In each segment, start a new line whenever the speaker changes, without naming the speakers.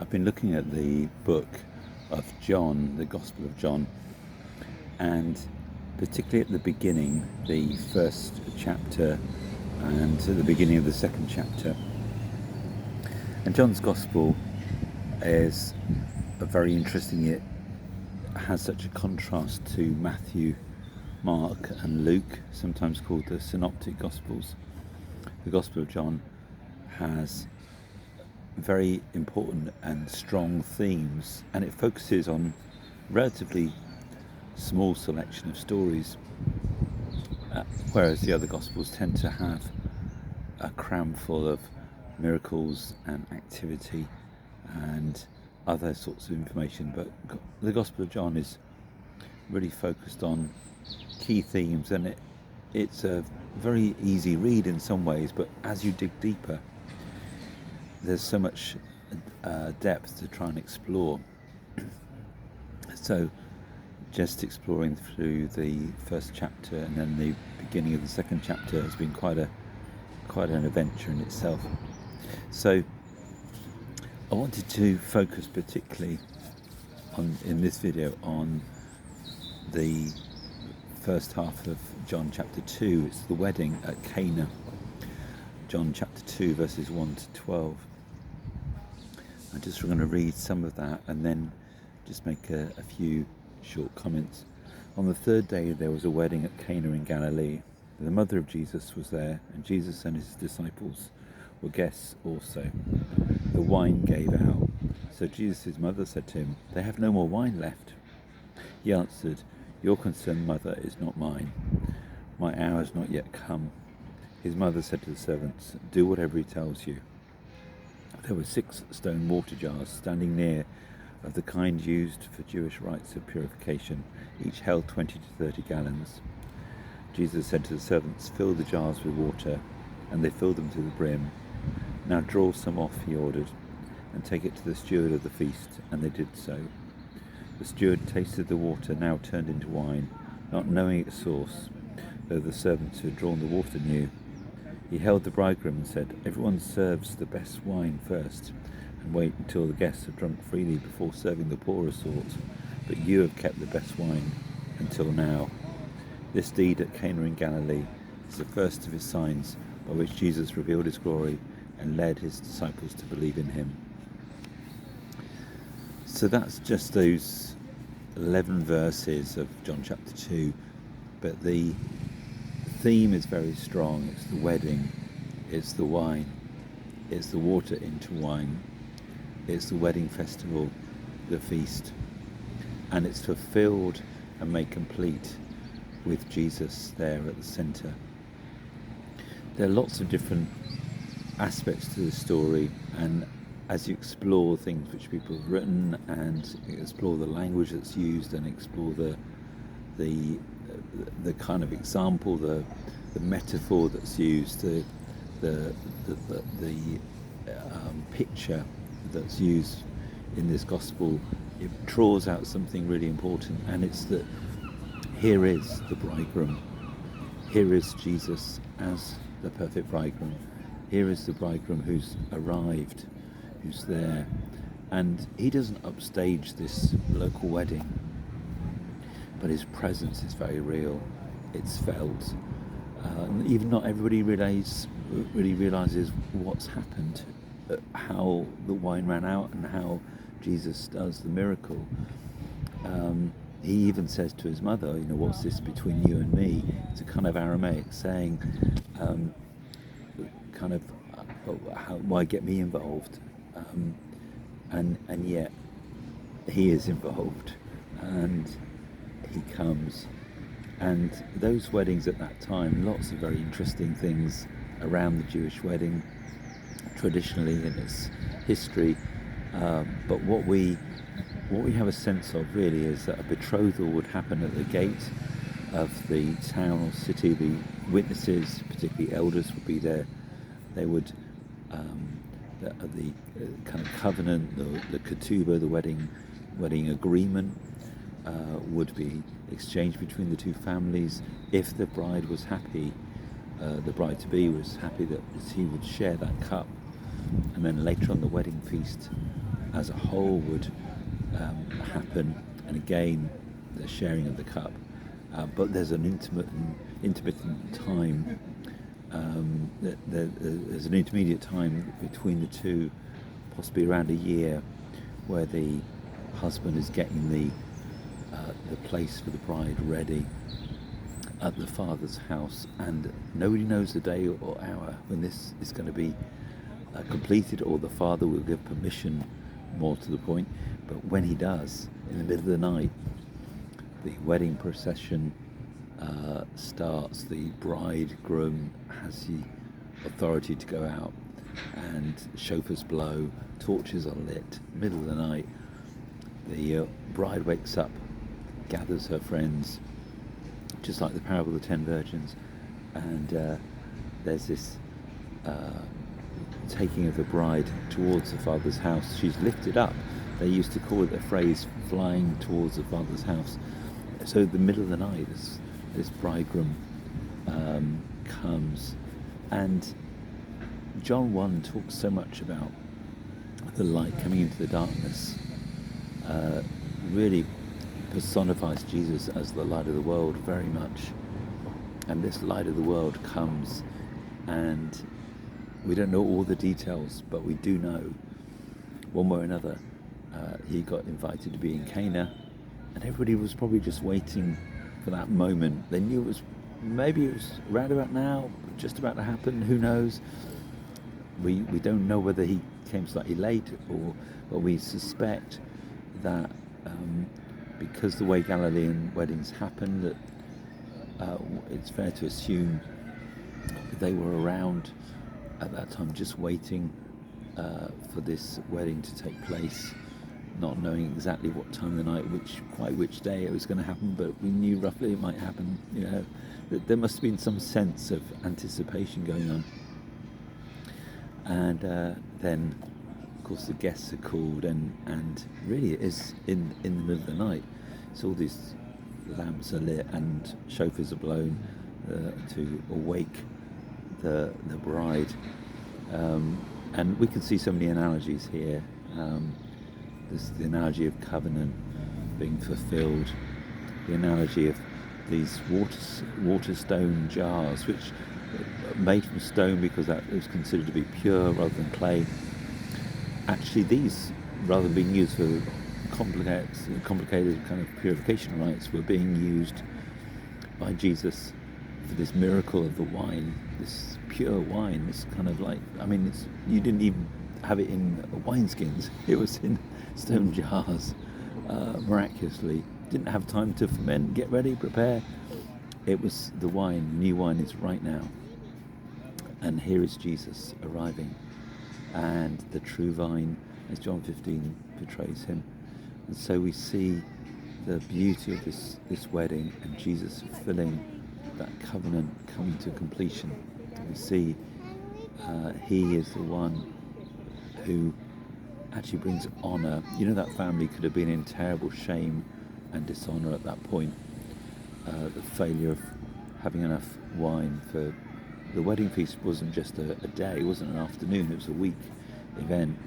I've been looking at the book of John, the Gospel of John, and particularly at the beginning, the first chapter, and at the beginning of the second chapter. And John's Gospel is very interesting. It has such a contrast to Matthew, Mark and Luke, sometimes called the Synoptic Gospels. The Gospel of John has very important and strong themes, and it focuses on relatively small selection of stories, whereas the other Gospels tend to have a cram full of miracles and activity and other sorts of information. But the Gospel of John is really focused on key themes, and it's a very easy read in some ways, but as you dig deeper, there's so much depth to try and explore. So just exploring through the first chapter and then the beginning of the second chapter has been quite an adventure in itself. So I wanted to focus particularly in this video on the first half of John chapter 2. It's the wedding at Cana. John chapter 2 verses 1 to 12. I'm just going to read some of that and then just make a few short comments. On the third day there was a wedding at Cana in Galilee. The mother of Jesus was there, and Jesus and his disciples were guests also. The wine gave out. So Jesus' mother said to him, "They have no more wine left." He answered, "Your concern, mother, is not mine. My hour has not yet come." His mother said to the servants, "Do whatever he tells you." There were 6 stone water jars standing near, of the kind used for Jewish rites of purification. Each held 20 to 30 gallons. Jesus said to the servants, "Fill the jars with water," and they filled them to the brim. "Now draw some off," he ordered, "and take it to the steward of the feast," and they did so. The steward tasted the water, now turned into wine, not knowing its source, though the servants who had drawn the water knew. He held the bridegroom and said, "Everyone serves the best wine first, and wait until the guests have drunk freely before serving the poorer sort. But you have kept the best wine until now." This deed at Cana in Galilee is the first of his signs by which Jesus revealed his glory and led his disciples to believe in him. So that's just those 11 verses of John chapter 2, but the theme is very strong. It's the wedding, it's the wine, it's the water into wine, it's the wedding festival, the feast, and it's fulfilled and made complete with Jesus there at the centre. There are lots of different aspects to the story, and as you explore things which people have written and explore the language that's used and explore the kind of example, the metaphor that's used, the picture that's used in this gospel, it draws out something really important, and it's that here is the bridegroom. Here is Jesus as the perfect bridegroom. Here is the bridegroom who's arrived, who's there, and he doesn't upstage this local wedding, but his presence is very real. It's felt. Even not everybody really realizes what's happened, how the wine ran out and how Jesus does the miracle. He even says to his mother, "What's this between you and me?" It's a kind of Aramaic saying, why get me involved? And yet he is involved, and he comes. And those weddings at that time, lots of very interesting things around the Jewish wedding, traditionally in its history. But what we have a sense of really is that a betrothal would happen at the gate of the town or city. The witnesses, particularly elders, would be there. They would the kind of covenant, the ketubah, the wedding agreement, would be exchanged between the two families. If the bride was happy, the bride-to-be was happy that he would share that cup. And then later on the wedding feast, as a whole would happen, and again the sharing of the cup. But there's an intermittent time. There's an intermediate time between the two, possibly around a year, where the husband is getting the place for the bride ready at the father's house, and nobody knows the day or hour when this is going to be completed, or the father will give permission, more to the point. But when he does, in the middle of the night, the wedding procession starts. The bridegroom has the authority to go out, and chauffeurs blow, torches are lit, middle of the night. The bride wakes up, gathers her friends, just like the parable of the 10 virgins, and there's this taking of the bride towards the father's house. She's lifted up. They used to call it a phrase, flying towards the father's house. So the middle of the night, this bridegroom comes, and John 1 talks so much about the light coming into the darkness, really personifies Jesus as the light of the world very much. And this light of the world comes, and we don't know all the details, but we do know one way or another he got invited to be in Cana, and everybody was probably just waiting for that moment. They knew maybe it was around about now, just about to happen, who knows. We don't know whether he came slightly late, but we suspect that because the way Galilean weddings happen, that it's fair to assume they were around at that time, just waiting for this wedding to take place, not knowing exactly what time of the night, which day it was going to happen, but we knew roughly it might happen. There must have been some sense of anticipation going on. And then, of course, the guests are called, and really it is in the middle of the night. So all these lamps are lit and chauffeurs are blown to awake the bride. And we can see so many analogies here. There's the analogy of covenant being fulfilled, the analogy of these water stone jars, which are made from stone because that was considered to be pure rather than clay. Actually, these, rather than being used for complicated kind of purification rites, were being used by Jesus for this miracle of the wine, this pure wine. This kind of like, you didn't even have it in wineskins. It was in stone jars, miraculously. Didn't have time to ferment, get ready, prepare. It was the wine. New wine is right now. And here is Jesus arriving, and the true vine, as John 15 portrays him. And so we see the beauty of this wedding, and Jesus fulfilling that covenant, coming to completion. We see he is the one who actually brings honour. That family could have been in terrible shame and dishonour at that point. The failure of having enough wine for the wedding feast wasn't just a day, it wasn't an afternoon, it was a week event.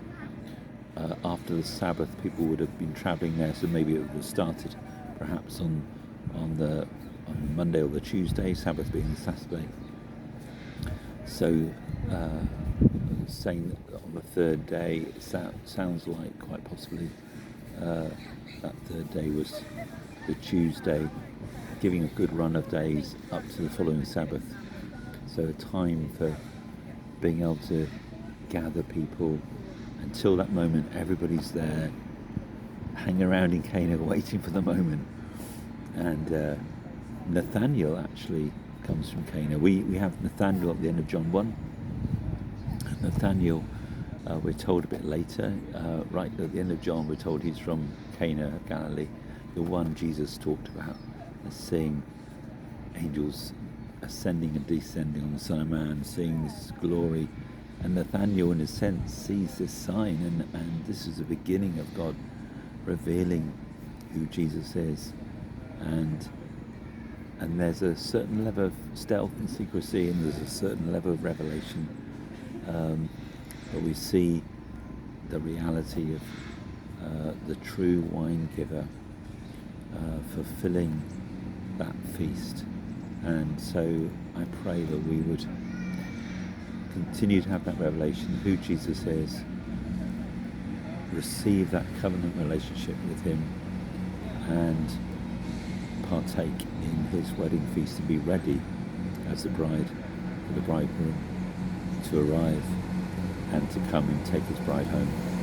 After the Sabbath, people would have been travelling there, so maybe it was started perhaps on the Monday or the Tuesday, Sabbath being the Saturday. So saying that on the third day, it sounds like quite possibly that third day was the Tuesday, giving a good run of days up to the following Sabbath. So a time for being able to gather people. Until that moment, everybody's there, hanging around in Cana, waiting for the moment. And Nathaniel actually comes from Cana. We have Nathaniel at the end of John 1. Nathaniel, we're told a bit later, right at the end of John, we're told he's from Cana of Galilee, the one Jesus talked about, seeing angels ascending and descending on the Son of Man, seeing this glory. And Nathaniel, in a sense, sees this sign, and this is the beginning of God revealing who Jesus is. And there's a certain level of stealth and secrecy, and there's a certain level of revelation. But we see the reality the true wine giver, fulfilling that feast. And so I pray that we would continue to have that revelation of who Jesus is, receive that covenant relationship with him, and partake in his wedding feast and be ready as a bride for the bridegroom to arrive and to come and take his bride home.